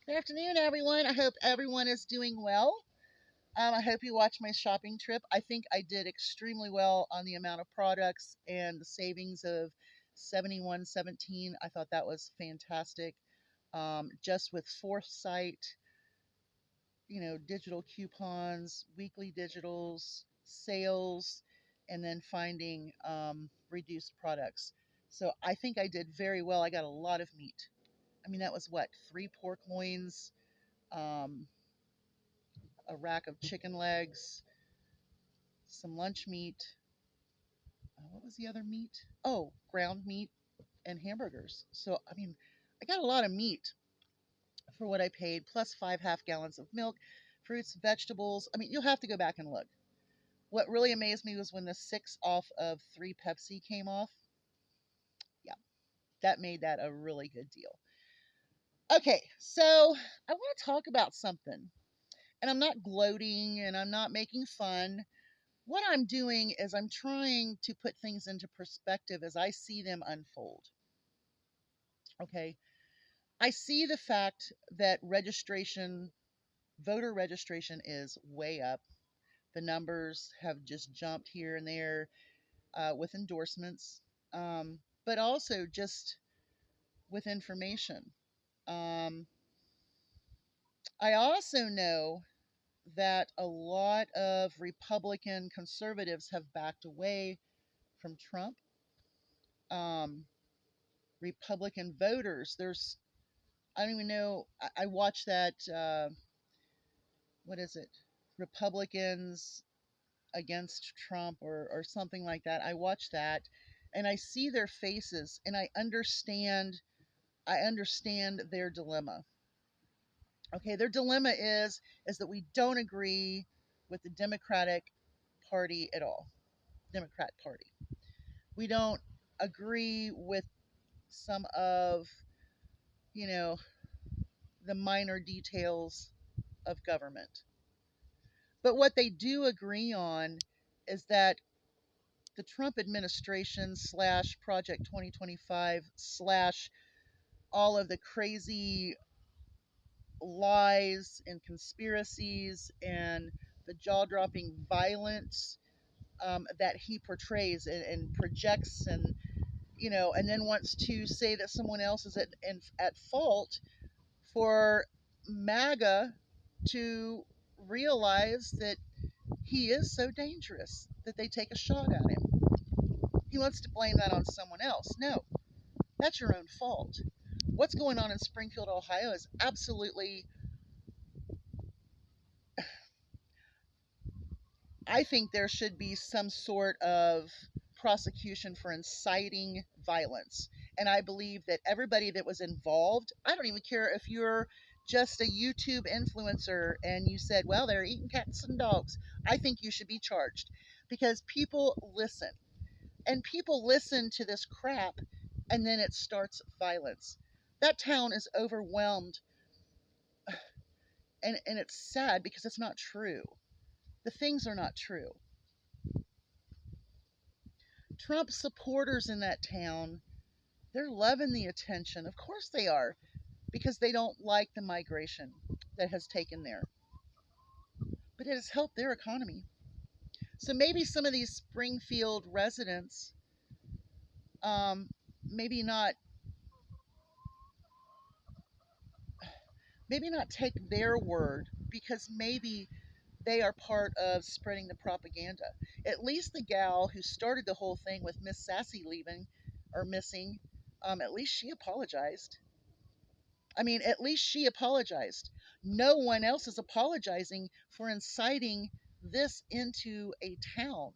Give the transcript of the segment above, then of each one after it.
Good afternoon, everyone. I hope everyone is doing well. I hope you watched my shopping trip. I think I did extremely well on the amount of products and the savings of 71.17. I thought that was fantastic. Just with foresight, digital coupons, weekly digitals, sales, and then finding reduced products. So I think I did very well. I got a lot of meat. I mean, that was what, three pork loins, um, a rack of chicken legs, some lunch meat. What was the other meat? Oh, ground meat and hamburgers. So, I mean, I got a lot of meat for what I paid, plus 5 half gallons of milk, fruits, vegetables. I mean, you'll have to go back and look. What really amazed me was when the 6 off of 3 Pepsi came off. Yeah, that made that a really good deal. Okay, so I want to talk about something. And I'm not gloating and I'm not making fun. What I'm doing is I'm trying to put things into perspective as I see them unfold. Okay. I see the fact that voter registration is way up. The numbers have just jumped here and there with endorsements, but also just with information. Um, I also know that a lot of Republican conservatives have backed away from Trump. Um, Republican voters. I don't even know. I watched that. What is it? Republicans against Trump or something like that. I watched that, and I see their faces, and I understand. I understand their dilemma. Okay, their dilemma is that we don't agree with the Democratic Party at all. Democrat Party. We don't agree with some of you know the minor details of government. But what they do agree on is that the Trump administration slash Project 2025 slash all of the crazy lies and conspiracies and the jaw dropping violence that he portrays and projects and then wants to say that someone else is at fault for MAGA to realize that he is so dangerous that they take a shot at him. He wants to blame that on someone else. No, that's your own fault. What's going on in Springfield, Ohio is absolutely, I think there should be some sort of prosecution for inciting violence. And I believe that everybody that was involved, I don't even care if you're just a YouTube influencer and you said, well, they're eating cats and dogs. I think you should be charged because people listen. And people listen to this crap, and then it starts violence. That town is overwhelmed, and it's sad because it's not true. The things are not true. Trump supporters in that town, they're loving the attention. Of course they are, because they don't like the migration that has taken there. But it has helped their economy. So maybe some of these Springfield residents, um, maybe not maybe not take their word because maybe they are part of spreading the propaganda. At least the gal who started the whole thing with Miss Sassy leaving or missing, at least she apologized. I mean, at least she apologized. No one else is apologizing for inciting this into a town.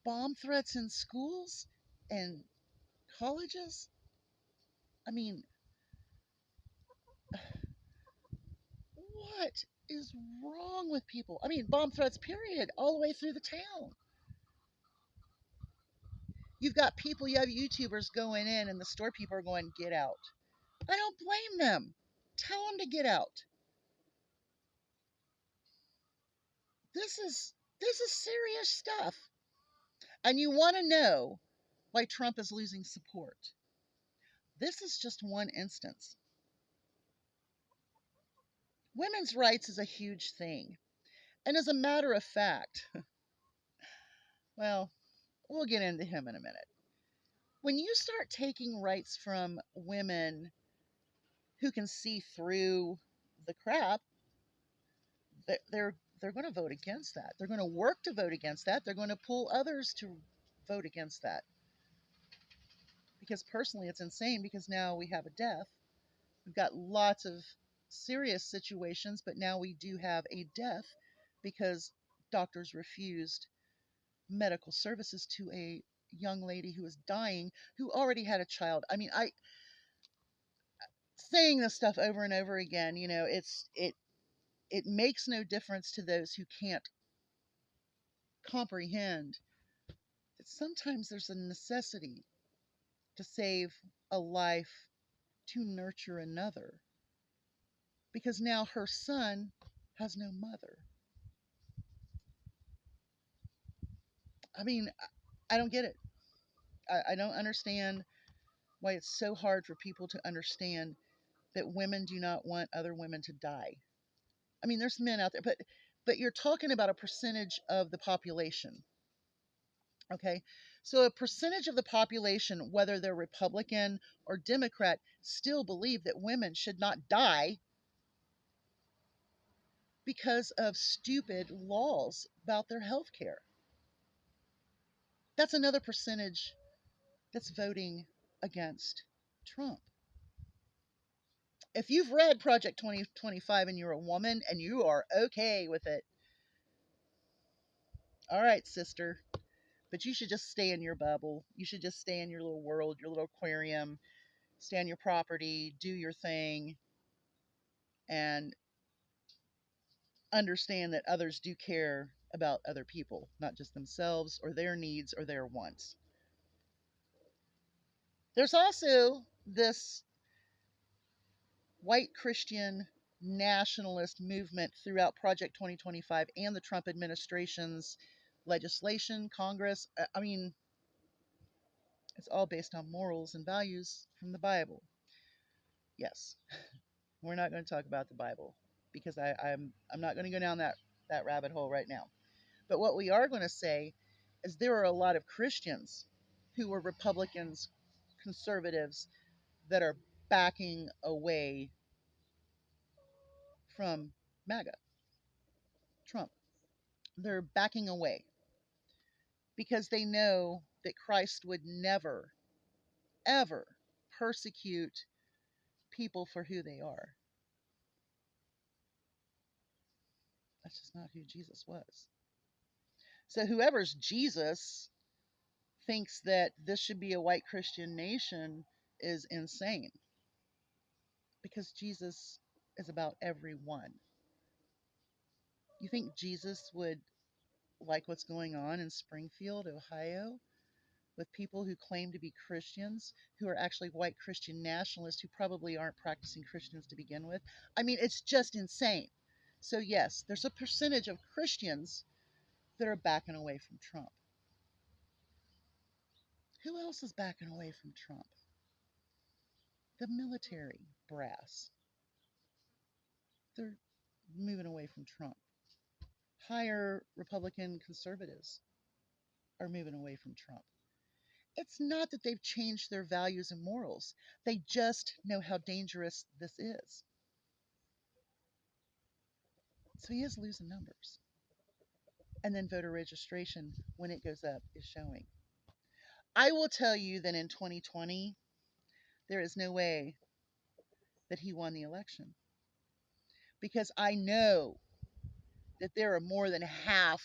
Bomb threats in schools and colleges? I mean, what is wrong with people? I mean, bomb threats, period, all the way through the town. You've got people, you have YouTubers going in, and the store people are going, get out. I don't blame them. Tell them to get out. This is serious stuff. And you want to know why Trump is losing support. This is just one instance. Women's rights is a huge thing. And as a matter of fact, well, we'll get into him in a minute. When you start taking rights from women who can see through the crap, they're going to vote against that. They're going to work to vote against that. They're going to pull others to vote against that. Because personally, it's insane because now we have a death. We've got lots of serious situations, but now we do have a death because doctors refused medical services to a young lady who was dying who already had a child. I mean, I saying this stuff over and over again, it makes no difference to those who can't comprehend that sometimes there's a necessity to save a life to nurture another because now her son has no mother. I mean, I don't get it. I don't understand why it's so hard for people to understand that women do not want other women to die. I mean, there's men out there, but you're talking about a percentage of the population. Okay. So a percentage of the population, whether they're Republican or Democrat, still believe that women should not die because of stupid laws about their health care. That's another percentage that's voting against Trump. If you've read Project 2025 and you're a woman and you are okay with it, all right, sister, but you should just stay in your bubble. You should just stay in your little world, your little aquarium, stay on your property, do your thing, and understand that others do care about other people, not just themselves or their needs or their wants. There's also this white Christian nationalist movement throughout Project 2025 and the Trump administration's legislation, Congress. I mean, it's all based on morals and values from the Bible. Yes, we're not going to talk about the Bible because I'm not going to go down that rabbit hole right now. But what we are going to say is there are a lot of Christians who are Republicans, conservatives that are backing away from MAGA, Trump. They're backing away because they know that Christ would never, ever persecute people for who they are. That's just not who Jesus was. So whoever's Jesus thinks that this should be a white Christian nation is insane because Jesus is about everyone. You think Jesus would like what's going on in Springfield, Ohio, with people who claim to be Christians, who are actually white Christian nationalists who probably aren't practicing Christians to begin with? I mean, it's just insane. So, yes, there's a percentage of Christians that are backing away from Trump. Who else is backing away from Trump? The military brass. They're moving away from Trump. Higher Republican conservatives are moving away from Trump. It's not that they've changed their values and morals, they just know how dangerous this is. So he is losing numbers. And then voter registration, when it goes up, is showing. I will tell you that in 2020, there is no way that he won the election because I know that there are more than half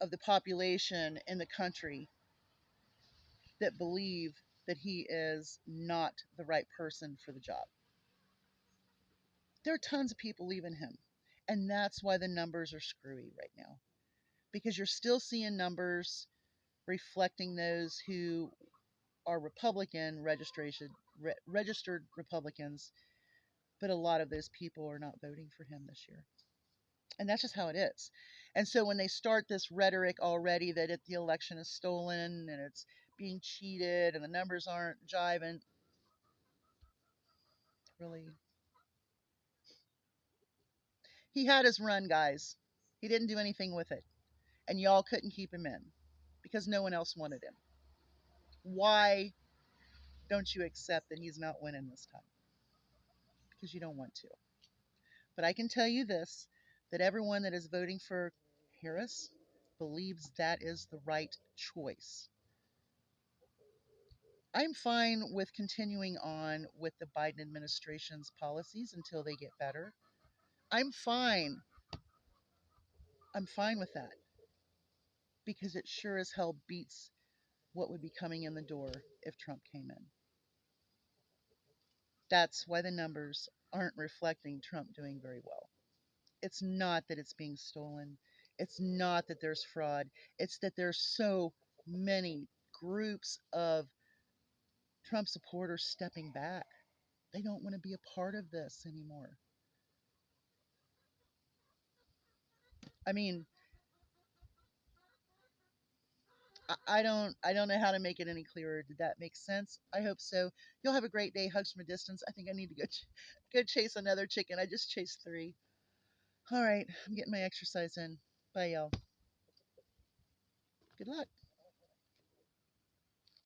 of the population in the country that believe that he is not the right person for the job. There are tons of people leaving him. And that's why the numbers are screwy right now. Because you're still seeing numbers reflecting those who are Republican registered Republicans, but a lot of those people are not voting for him this year. And that's just how it is. And so when they start this rhetoric already that the election is stolen and it's being cheated and the numbers aren't jiving, really, He had his run, guys. He didn't do anything with it. And y'all couldn't keep him in because no one else wanted him. Why don't you accept that he's not winning this time? Because you don't want to. But I can tell you this, that everyone that is voting for Harris believes that is the right choice. I'm fine with continuing on with the Biden administration's policies until they get better. I'm fine. I'm fine with that because it sure as hell beats what would be coming in the door if Trump came in. That's why the numbers aren't reflecting Trump doing very well. It's not that it's being stolen. It's not that there's fraud. It's that there's so many groups of Trump supporters stepping back. They don't want to be a part of this anymore. I mean, I don't know how to make it any clearer. Did that make sense? I hope so. You'll have a great day. Hugs from a distance. I think I need to go chase another chicken. I just chased three. All right, I'm getting my exercise in. Bye, y'all. Good luck.